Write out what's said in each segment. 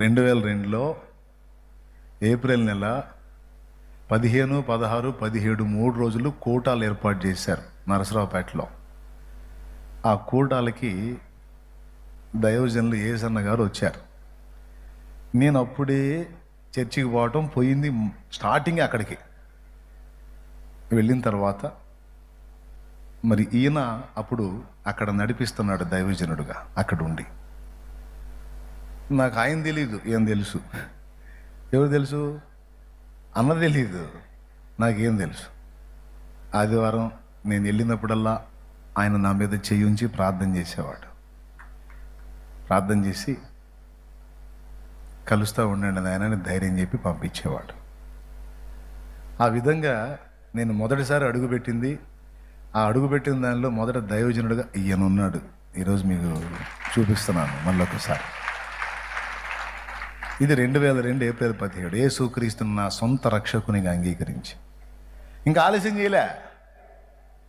2002లో April నెల 15, 16, 17 3 రోజులు కూటాలు ఏర్పాటు చేశారు నరసరావుపేటలో. ఆ కూటాలకి దైవజనులు ఏసన్న గారు వచ్చారు. నేను అప్పుడే చర్చికి పోవటం పోయింది, స్టార్టింగ్ అక్కడికి వెళ్ళిన తర్వాత మరి ఈయన అప్పుడు అక్కడ నడిపిస్తున్నాడు దైవజనుడుగా. అక్కడ ఉండి నాకు ఆయన తెలీదు, ఏం తెలుసు, ఎవరు తెలుసు అన్న తెలీదు, నాకేం తెలుసు. ఆదివారం నేను వెళ్ళినప్పుడల్లా ఆయన నా మీద చెయ్యి ఉంచి ప్రార్థన చేసేవాడు. ప్రార్థన చేసి కలుస్తూ ఉండండి నాయనని ధైర్యం చెప్పి పంపించేవాడు. ఆ విధంగా నేను మొదటిసారి అడుగుపెట్టింది, ఆ అడుగుపెట్టిన దానిలో మొదట దైవజనుడుగా ఈయన ఉన్నాడు. ఈరోజు మీకు చూపిస్తున్నాను మళ్ళీ ఒకసారి. ఇది 2002 ఏప్రిల్ 17 యేసుక్రీస్తును నా సొంత రక్షకునిగా అంగీకరించి ఇంకా ఆలస్యం చేయలే.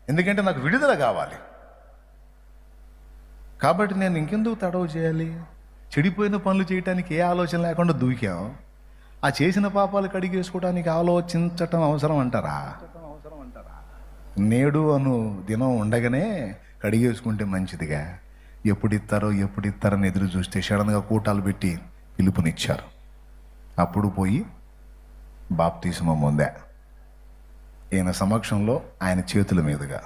ఎందుకంటే నాకు విడుదల కావాలి కాబట్టి నేను ఇంకెందుకు తడవు చేయాలి. చెడిపోయిన పనులు చేయటానికి ఏ ఆలోచన లేకుండా దూకాం. ఆ చేసిన పాపాలు కడిగేసుకోవడానికి ఆలోచించటం అవసరం అంటారా? నేడు అను దినం ఉండగానే కడిగేసుకుంటే మంచిదిగా. ఎప్పుడు ఇస్తారని ఎదురు చూస్తే సడన్గా కూటాలు పెట్టి పిలుపునిచ్చారు. అప్పుడు పోయి బాప్తిస్మం పొందా ఈయన సమక్షంలో, ఆయన చేతుల మీదుగా.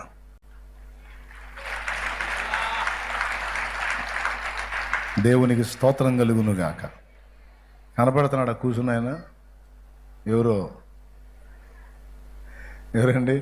దేవునికి స్తోత్రం కలుగునుగాక. కనపడుతున్నాడు కూర్చున్న ఆయన. ఎవరండి?